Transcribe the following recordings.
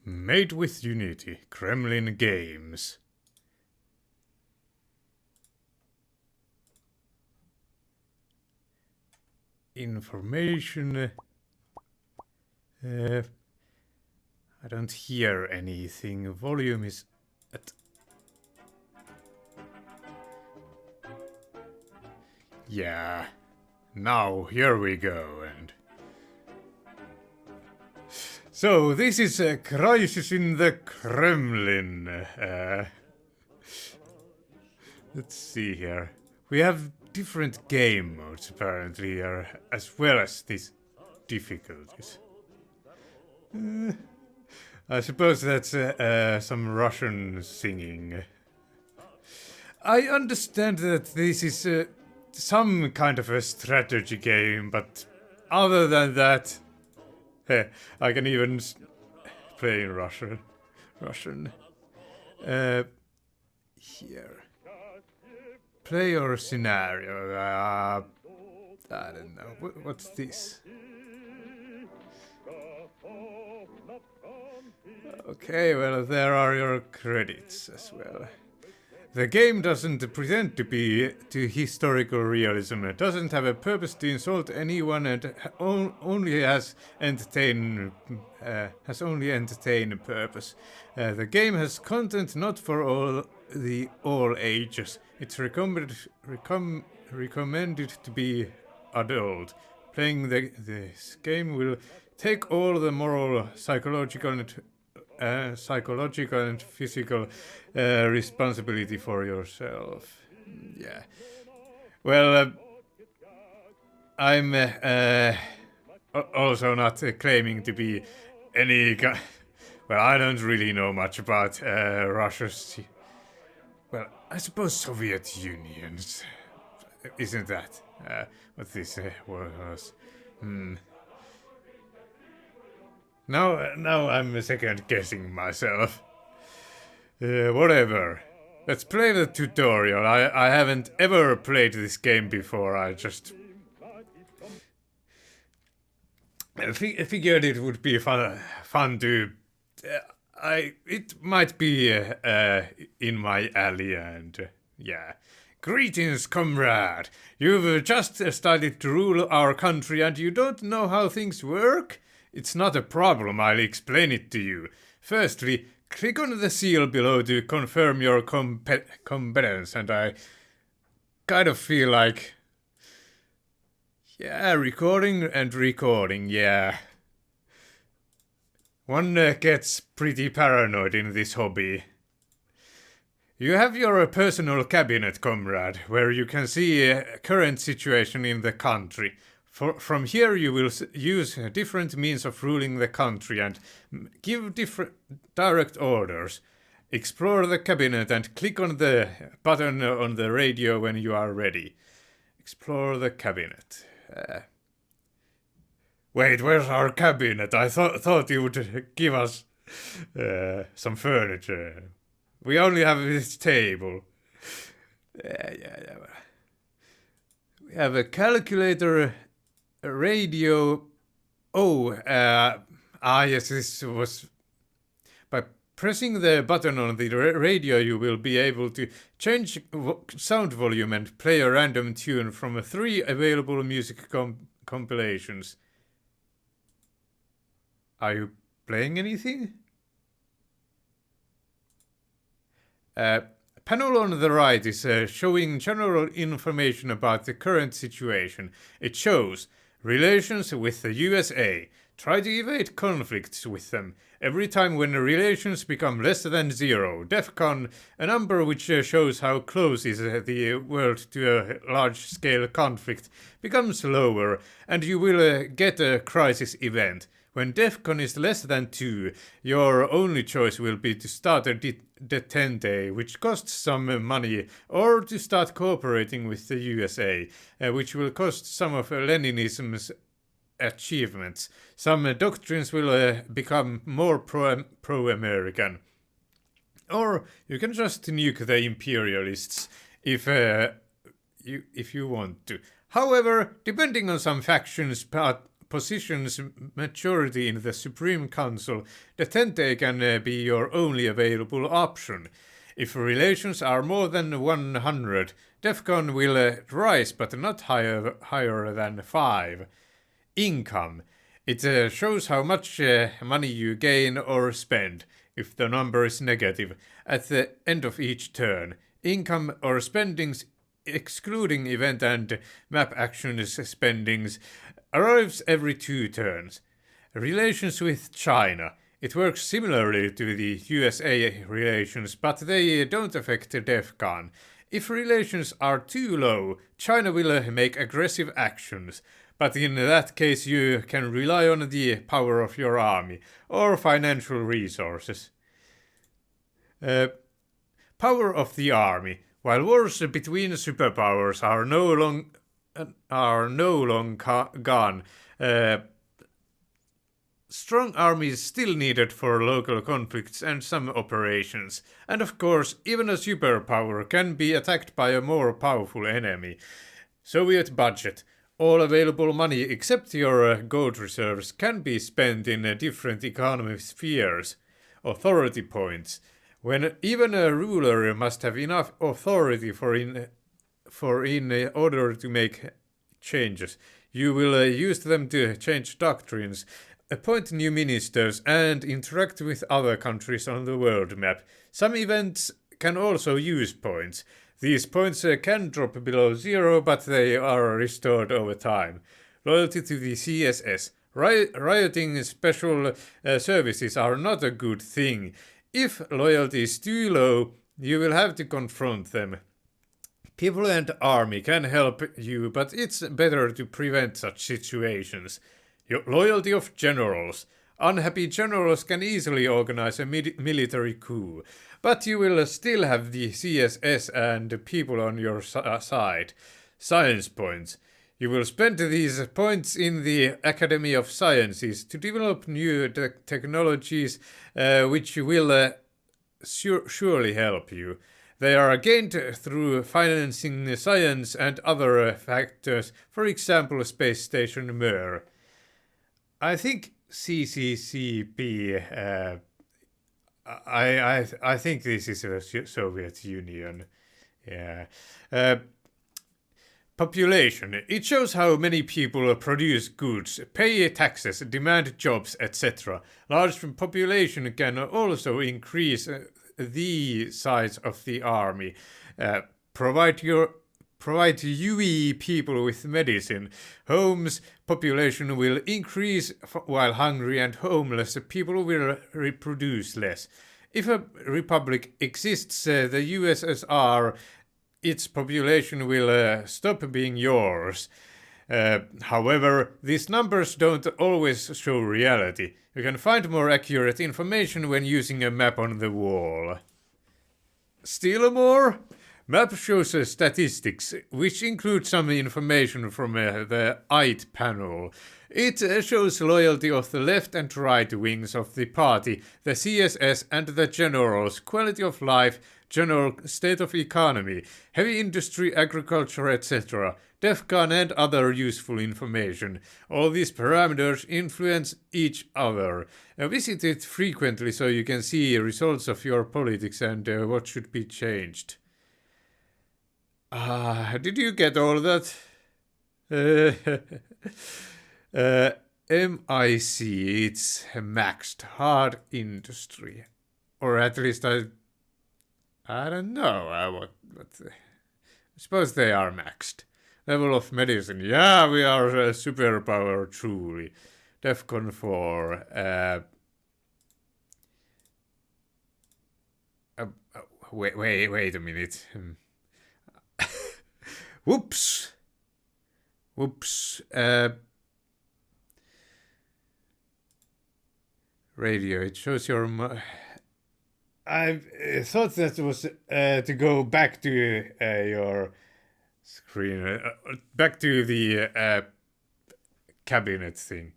Made with Unity, Kremlin Games. Information. I don't hear anything. Volume is at... Yeah. Now, here we go, and... So, this is a crisis in the Kremlin. Let's see here. We have different game modes apparently here, as well as these difficulties. I suppose that's some Russian singing. I understand that this is some kind of a strategy game, but other than that, I can even play in Russian. Here. Play your scenario. I don't know. What's this? Okay, well, there are your credits as well. The game doesn't pretend to be historical realism. It doesn't have a purpose to insult anyone, and only has entertain purpose. The game has content not for all ages. It's recommended to be adult. Playing this game will take all the moral, psychological and physical responsibility for yourself. Yeah. Well, I'm also not claiming to be any well, I don't really know much about Russia's... Well, I suppose Soviet Union's... Isn't that what this was? Now I'm second guessing myself. Whatever. Let's play the tutorial. I haven't ever played this game before. I just figured it would be fun to. It might be in my alley, and yeah. Greetings, comrade. You've just started to rule our country, and you don't know how things work? It's not a problem, I'll explain it to you. Firstly, click on the seal below to confirm your competence, and I kind of feel like... Yeah, recording, yeah. One gets pretty paranoid in this hobby. You have your personal cabinet, comrade, where you can see current situation in the country. From here you will use different means of ruling the country and give different direct orders. Explore the cabinet and click on the button on the radio when you are ready. Explore the cabinet. Wait, where's our cabinet? I thought you would give us some furniture. We only have this table. Yeah. We have a calculator... radio. Yes, this was... By pressing the button on the radio, you will be able to change sound volume and play a random tune from 3 available music compilations. Are you playing anything? Panel on the right is showing general information about the current situation. It shows relations with the USA. Try to evade conflicts with them. Every time when relations become less than 0, DEFCON, a number which shows how close is the world to a large-scale conflict, becomes lower, and you will get a crisis event. When DEFCON is less than 2, your only choice will be to start a detente, which costs some money, or to start cooperating with the USA, which will cost some of Leninism's achievements. Some doctrines will become more pro-American. Or you can just nuke the imperialists if you want to. However, depending on some factions, positions majority in the Supreme Council, the 10 can be your only available option. If relations are more than 100, DEFCON will rise, but not higher than 5. Income. It shows how much money you gain or spend, if the number is negative, at the end of each turn. Income or spendings, excluding event and map actions spendings, arrives every 2 turns. Relations with China. It works similarly to the USA relations, but they don't affect DEFCON. If relations are too low, China will make aggressive actions, but in that case you can rely on the power of your army or financial resources. Power of the army. While wars between superpowers are no long gone, strong armies still needed for local conflicts and some operations. And of course, even a superpower can be attacked by a more powerful enemy. Soviet budget. All available money except your gold reserves can be spent in different economic spheres. Authority points. When even a ruler must have enough authority for in order to make changes, you will use them to change doctrines, appoint new ministers, and interact with other countries on the world map. Some events can also use points. These points can drop below 0, but they are restored over time. Loyalty to the CSS. Rioting special services are not a good thing. If loyalty is too low, you will have to confront them. People and army can help you, but it's better to prevent such situations. Your loyalty of generals. Unhappy generals can easily organize a military coup, but you will still have the CSS and people on your side. Science points. You will spend these points in the Academy of Sciences to develop new technologies which will surely help you. They are gained through financing science and other factors, for example Space Station Mir. I think CCCP, I think this is the Soviet Union. Yeah. Population. It shows how many people produce goods, pay taxes, demand jobs, etc. Large population can also increase the size of the army. Provide UE people with medicine. Homes population will increase while hungry and homeless people will reproduce less. If a republic exists, the USSR, its population will stop being yours. However, these numbers don't always show reality. You can find more accurate information when using a map on the wall. Still more? Map shows statistics, which include some information from the IT panel. It shows loyalty of the left and right wings of the party, the CSS and the generals, quality of life, general state of economy, heavy industry, agriculture, etc., DEFCON and other useful information. All these parameters influence each other. Visit it frequently so you can see results of your politics and what should be changed. Did you get all that? MIC, it's maxed hard industry. Or at least I don't know. I suppose they are maxed. Level of medicine. Yeah, we are a superpower, truly. DEFCON 4. Wait a minute. Whoops. Radio. It shows your. I thought that was to go back to your screen, back to the cabinet thing.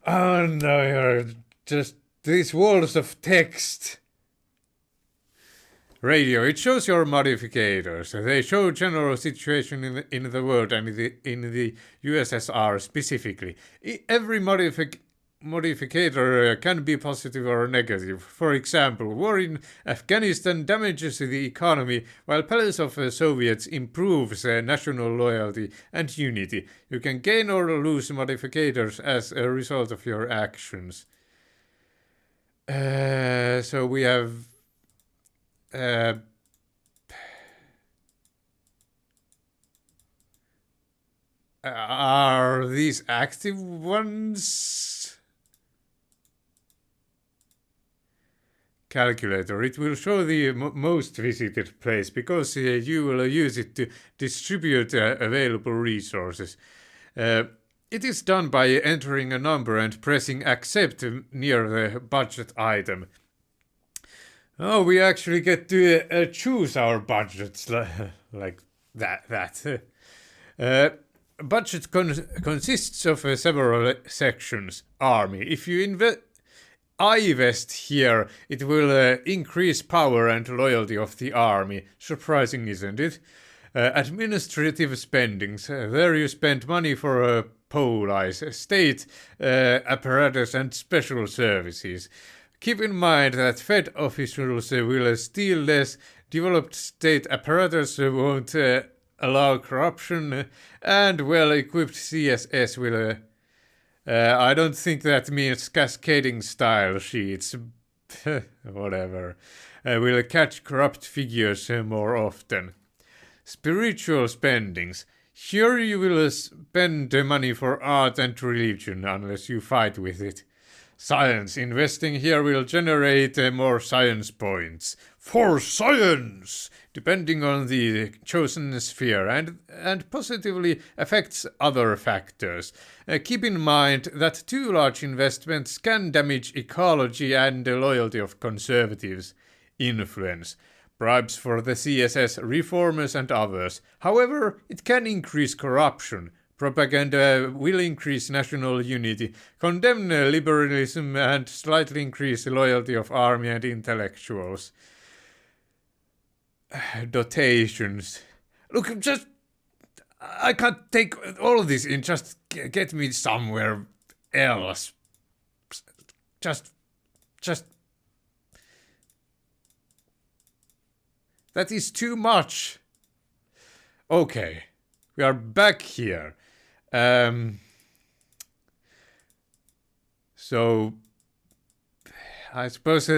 Oh no, you're just these walls of text. radio. It shows your modificators. They show general situation in the world and in the USSR specifically. Every modificator can be positive or negative. For example, war in Afghanistan damages the economy, while palace of Soviets improves national loyalty and unity. You can gain or lose modificators as a result of your actions. So we have are these active ones? Calculator. It will show the most visited place because you will use it to distribute available resources. It is done by entering a number and pressing accept near the budget item. Oh, we actually get to choose our budgets like that. Budget consists of several sections. Army. If you invest here, it will increase power and loyalty of the army. Surprising, isn't it? Administrative spendings. There you spend money for police, state apparatus and special services. Keep in mind that Fed officials will steal less, developed state apparatus won't allow corruption, and well-equipped CSS will... I don't think that means cascading style sheets. Whatever. Will catch corrupt figures more often. Spiritual spendings. Here you will spend money for art and religion unless you fight with it. Science. Investing here will generate more science points. For science! Depending on the chosen sphere and positively affects other factors. Keep in mind that too large investments can damage ecology and the loyalty of conservatives. Influence. Bribes for the CSS, reformers and others. However, it can increase corruption. Propaganda will increase national unity, condemn liberalism and slightly increase the loyalty of army and intellectuals. Dotations. Look, I can't take all of this in, just get me somewhere else. Just... That is too much. Okay, we are back here. So I suppose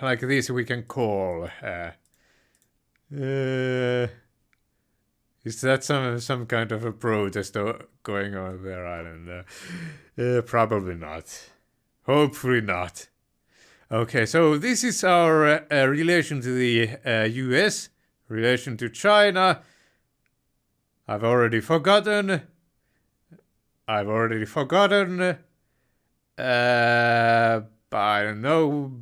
like this we can call. Is that some kind of a protest going on there? I don't know. Probably not. Hopefully not. Okay, so this is our relation to the US, relation to China. I've already forgotten. I don't know.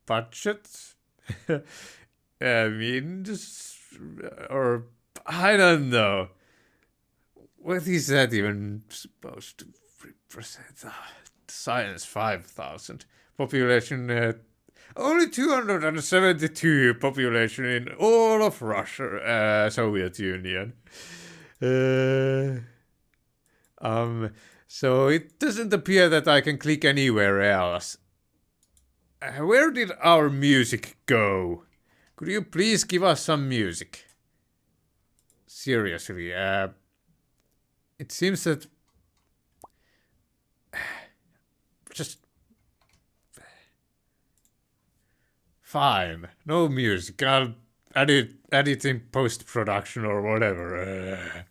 Budget? Means, or I don't know. What is that even supposed to represent? Science 5,000. Population only 272 population in all of Russia, Soviet Union. So it doesn't appear that I can click anywhere else. Where did our music go? Could you please give us some music? Seriously, it seems that just fine, no music. I'll add it in post-production or whatever.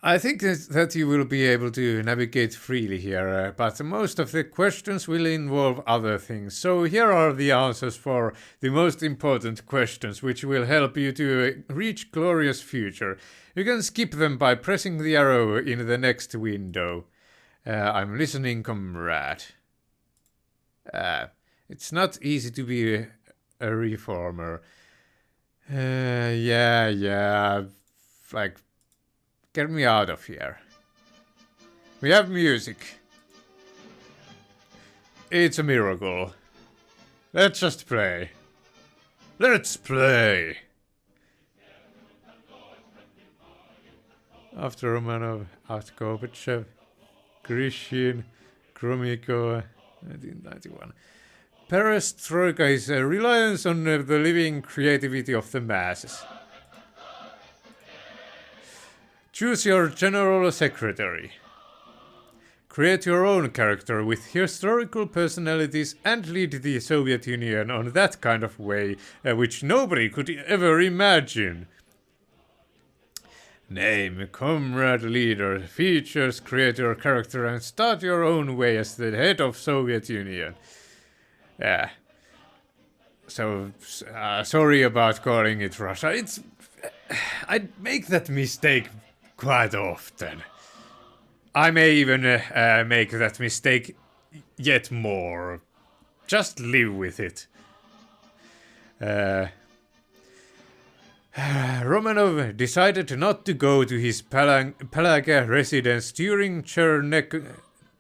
I think that you will be able to navigate freely here, but most of the questions will involve other things. So here are the answers for the most important questions, which will help you to reach glorious future. You can skip them by pressing the arrow in the next window. I'm listening, comrade. It's not easy to be a reformer. Yeah, like... Get me out of here. We have music. It's a miracle. Let's just play. Let's play! After Romanov, after Gorbachev, Grishin, Gromyko, 1991. Perestroika is a reliance on the living creativity of the masses. Choose your general secretary. Create your own character with historical personalities and lead the Soviet Union on that kind of way which nobody could ever imagine. Name, comrade, leader, features, create your character and start your own way as the head of Soviet Union. Yeah. So, sorry about calling it Russia. I make that mistake quite often. I may even make that mistake yet more. Just live with it. Romanov decided not to go to his Palaga residence during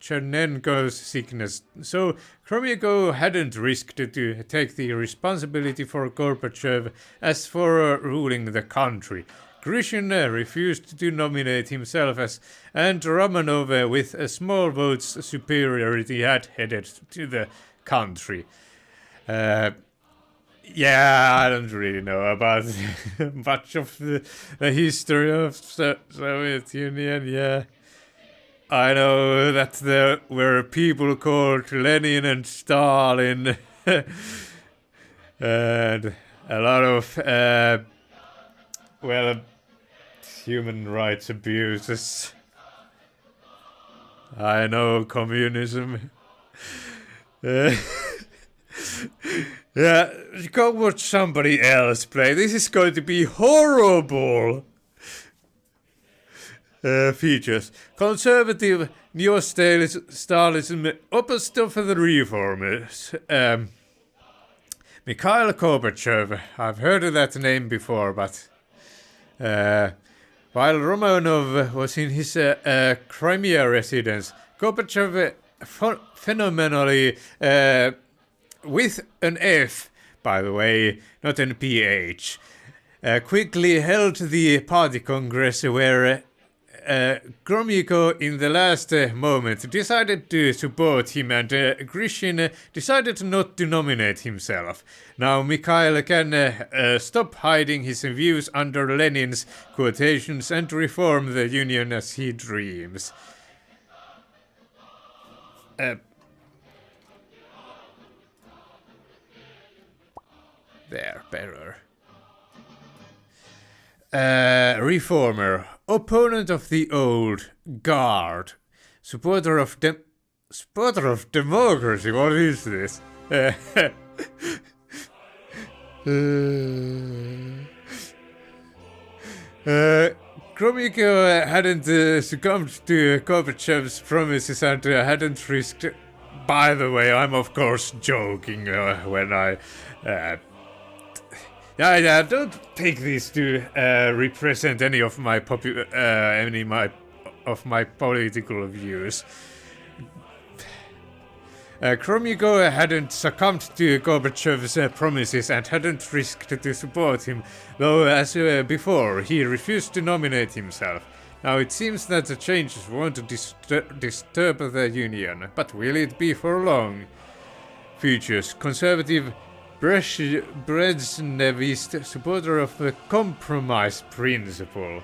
Chernenko's sickness, so Gromyko hadn't risked to take the responsibility for Gorbachev as for ruling the country. Grishin refused to nominate himself and Romanov, with a small vote's superiority, had headed to the country. Yeah, I don't really know about much of the history of the Soviet Union, yeah. I know that there were people called Lenin and Stalin, and a lot of, human rights abuses. I know communism. Yeah, go watch somebody else play. This is going to be horrible. Features. Conservative, neo-Stalinism, opposite of the reformers. Mikhail Gorbachev. I've heard of that name before, but while Romanov was in his Crimea residence, Gorbachev phenomenally, with an F, by the way, not an PH, quickly held the party congress where Gromyko in the last moment decided to support him, and Grishin decided not to nominate himself. Now Mikhail can stop hiding his views under Lenin's quotations and reform the union as he dreams. There, better. Reformer, opponent of the old guard, supporter of democracy. What is this? Gromyko hadn't succumbed to Gorbachev's promises and hadn't risked. By the way, I'm of course joking when I. Yeah, don't take this to represent any of my political views. Gromyko hadn't succumbed to Gorbachev's promises and hadn't risked to support him, though as before he refused to nominate himself. Now it seems that the changes won't disturb the union, but will it be for long? Features: conservative, Brezhnevist, supporter of the compromise principle.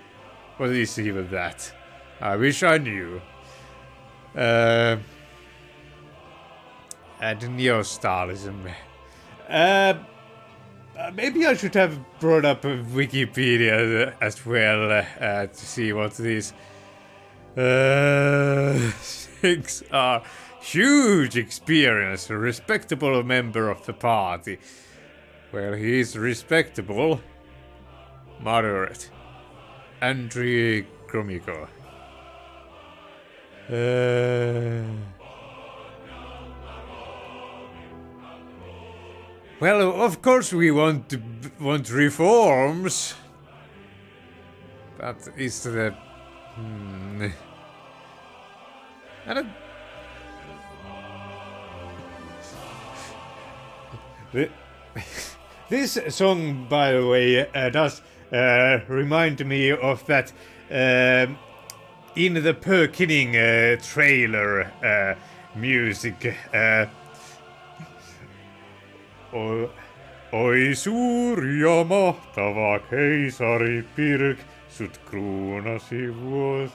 What is even that? I wish I knew. And neo-Stalinism. Maybe I should have brought up Wikipedia as well to see what these things are. Huge experience, a respectable member of the party. Well, he's respectable. Moderate. Andrei Gromyko. Well, of course we want reforms. But is the I don't. Th- This song, by the way, does remind me of that in the Per Kidding trailer music. Oi suuri ja mahtava keisari Pirk, sut kruunasi vuos.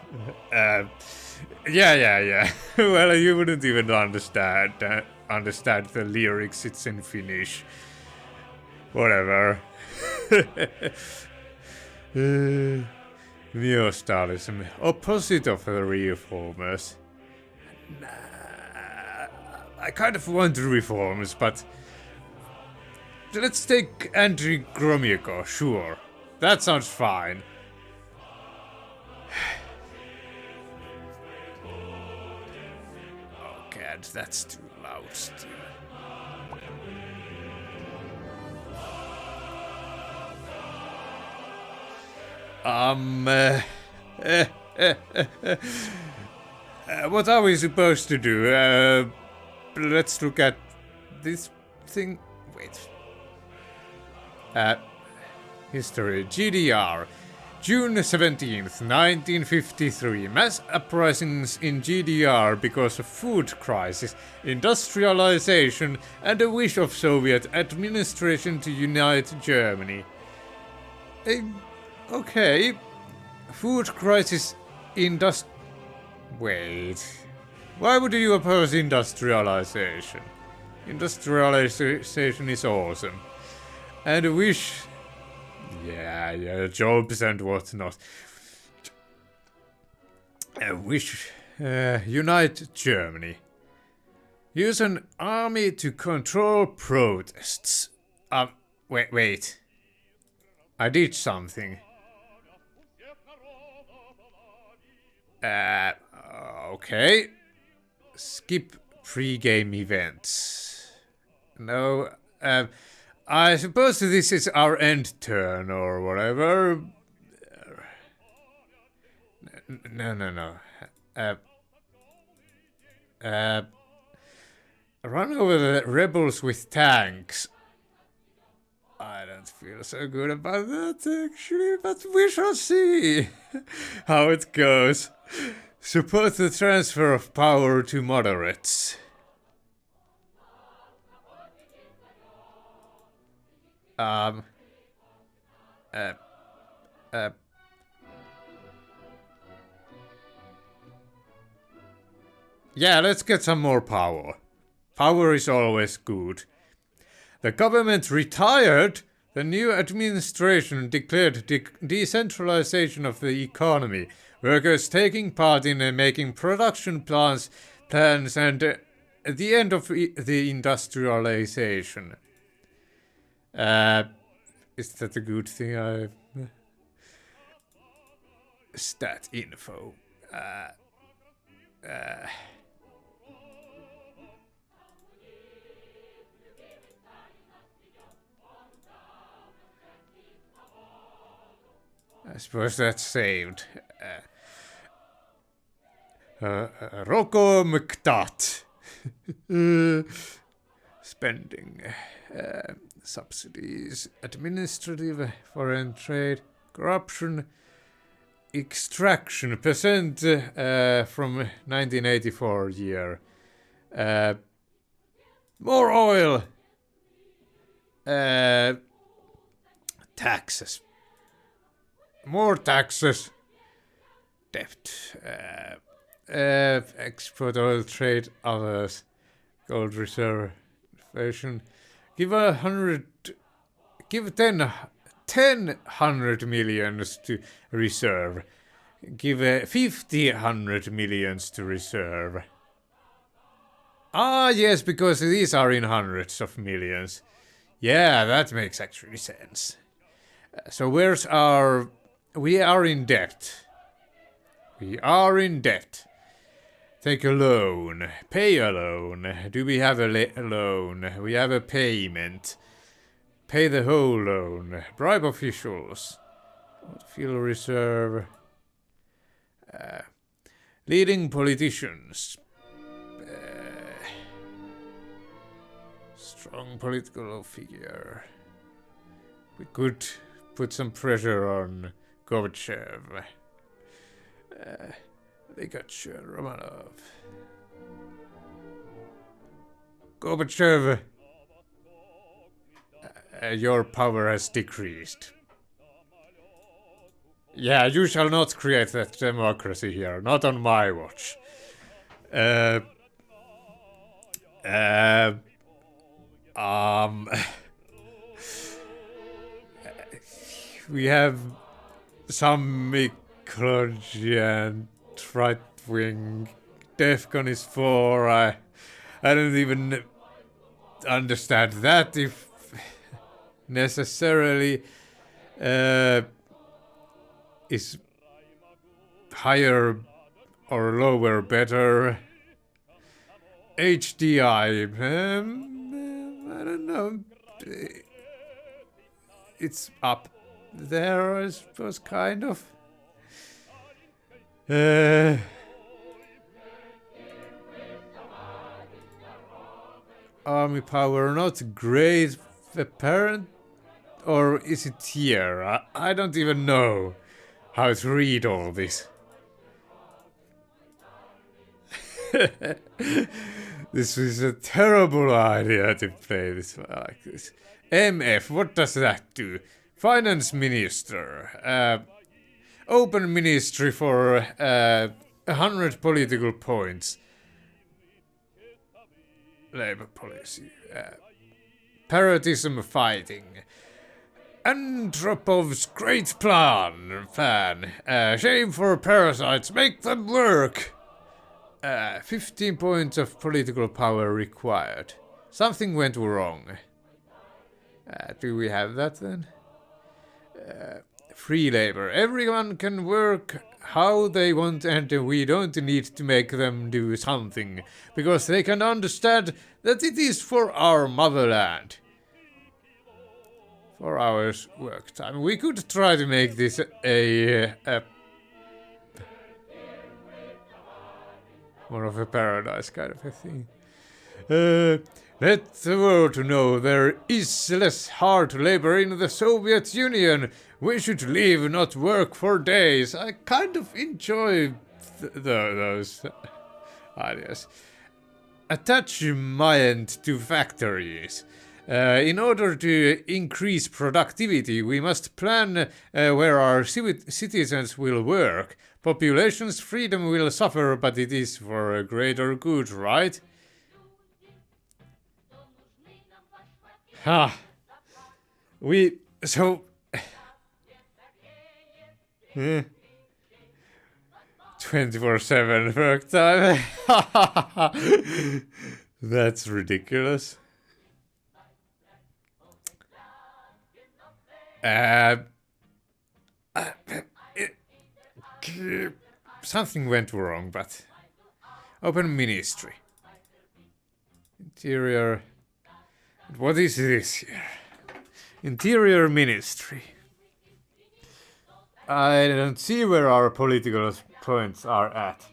Yeah. Well, you wouldn't even understand the lyrics. It's in Finnish. Whatever. Neostalism, opposite of the reformers. I kind of want reforms, but let's take Andriy Gromyko, sure. That sounds fine. Oh god, that's too loud still. What are we supposed to do? Let's look at this thing. Wait. History. GDR. June 17th, 1953. Mass uprisings in GDR because of food crisis, industrialization, and a wish of Soviet administration to unite Germany. Okay. Food crisis, Wait. Why would you oppose industrialization? Industrialization is awesome. And a wish... Yeah, jobs and whatnot. A wish... unite Germany. Use an army to control protests. Wait. I did something. Okay. Skip pre-game events. No, I suppose this is our end turn or whatever. No. Run over the rebels with tanks. I don't feel so good about that actually, but we shall see how it goes. Support the transfer of power to moderates. Yeah, let's get some more power. Power is always good. The government retired. The new administration declared decentralization of the economy. Workers taking part in making production plans and the end of the industrialization. Is that a good thing? Stat info. I suppose that's saved. Roko Mktat. Spending. Subsidies. Administrative. Foreign trade. Corruption. Extraction. Percent from 1984 year. More oil. Taxes. More taxes. Debt. Export oil trade. Others. Gold reserve. Inflation. Give 100 millions to reserve. Give 100 millions to reserve. Ah, yes, because these are in hundreds of millions. Yeah, that makes actually sense. So where's our... We are in debt. We are in debt. Take a loan. Pay a loan. Do we have a loan? We have a payment. Pay the whole loan. Bribe officials. Fuel reserve. Leading politicians. Strong political figure. We could put some pressure on Gorbachev. Ligachev, Romanov. Gorbachev, your power has decreased. Yeah, you shall not create that democracy here, not on my watch. We have some ecology and right-wing. Defcon is 4. I don't even understand that if necessarily is higher or lower better. HDI, I don't know. It's up there, I suppose, kind of. Army power, not great, apparent, or is it here? I don't even know how to read all this. This is a terrible idea to play this like this. MF, what does that do? Finance Minister. Open ministry for 100 political points. Labor policy. Parrotism fighting. Andropov's great plan. Fan. Shame for parasites. Make them work. 15 points of political power required. Something went wrong. Do we have that then? Free labor. Everyone can work how they want and we don't need to make them do something, because they can understand that it is for our motherland. 4 hours work time. We could try to make this a more of a paradise kind of a thing. Let the world know there is less hard labor in the Soviet Union. We should live, not work for days. I kind of enjoy those ideas. Attach mind to factories. In order to increase productivity, we must plan where our citizens will work. Population's freedom will suffer, but it is for a greater good, right? Ha! So... 24/7 work time. That's ridiculous. Something went wrong, but open ministry. Interior. What is this here? Interior ministry. I don't see where our political points are at.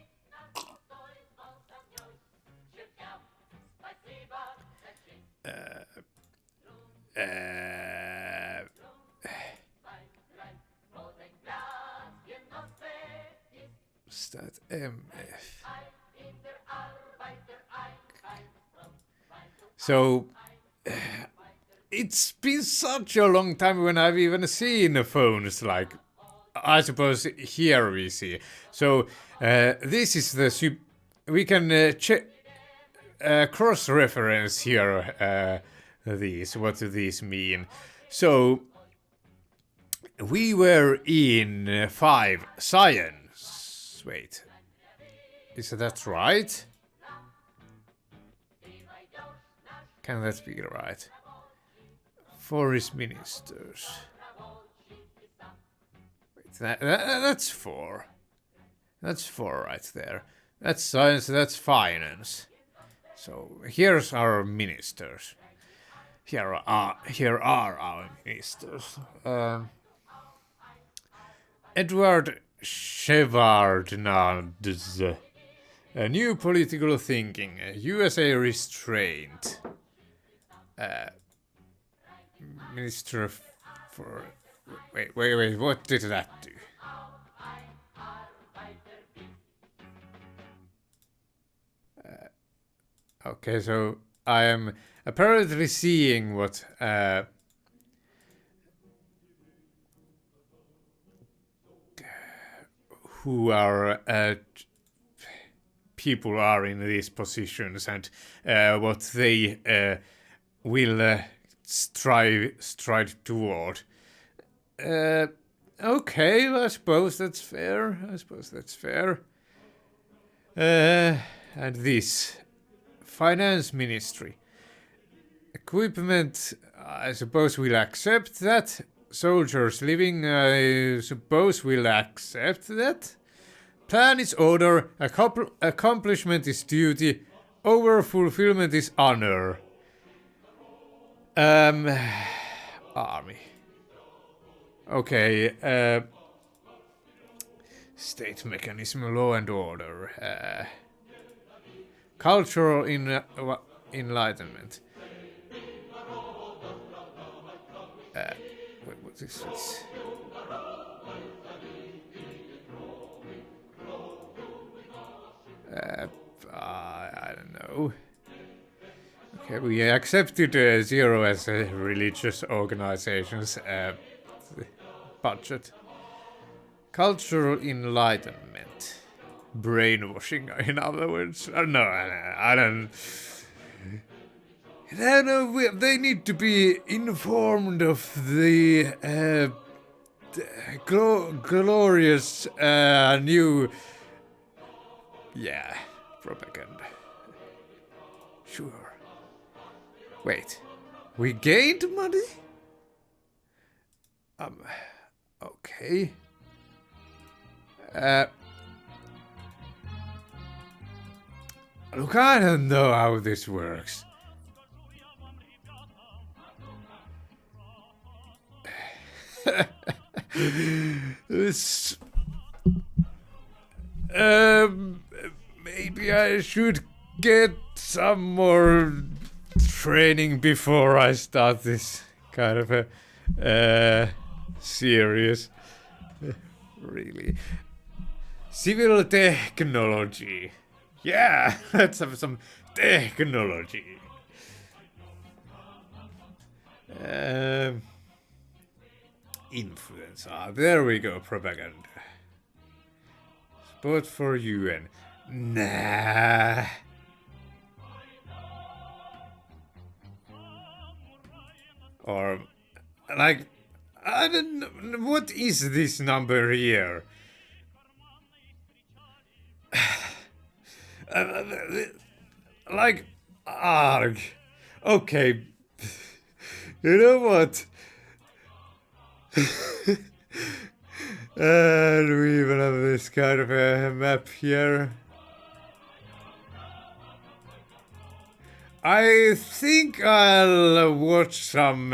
Stat MF. So it's been such a long time when I've even seen phones like, I suppose here we see. So this is the we can check cross-reference here these. What do these mean? So we were in 5 science. Wait, is that right? Can that be right? Forest ministers. Wait, that's 4. That's 4 right there. That's science, that's finance. So here's our ministers. Here are our ministers. Edward Shevardnadze. New political thinking. USA restraint. Minister for... Wait, what did that do? Okay, so I am apparently seeing what who our people are in these positions and what they will strive toward. Okay, I suppose that's fair. And this finance ministry equipment, I suppose we'll accept that. Soldiers living, I suppose we'll accept that. Plan is order, accomplishment is duty, over-fulfillment is honor. Army. Okay, state mechanism, law and order. Cultural enlightenment. What is this? I don't know. Okay, we accepted zero as a religious organization's budget. Cultural enlightenment. Brainwashing, in other words. No, I don't... No, they need to be informed of the glorious new... Yeah, propaganda. Sure. Wait, we gained money? Okay. Look, I don't know how this works. This... maybe I should get some more training before I start this kind of a series. Really. Civil technology. Yeah, let's have some technology. Influence. There we go, propaganda. Support for UN. Nah. Or, like, I don't know, what is this number here? Like, arg. Okay. You know what? And we even have this kind of a map here. I think I'll watch some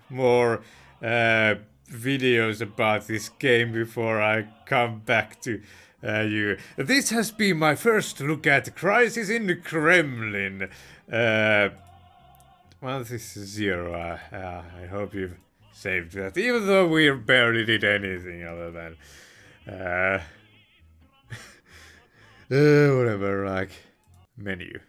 more videos about this game before I come back to you. This has been my first look at Crisis in the Kremlin. Well, this is 0. I hope you've saved that, even though we barely did anything other than whatever, like menu.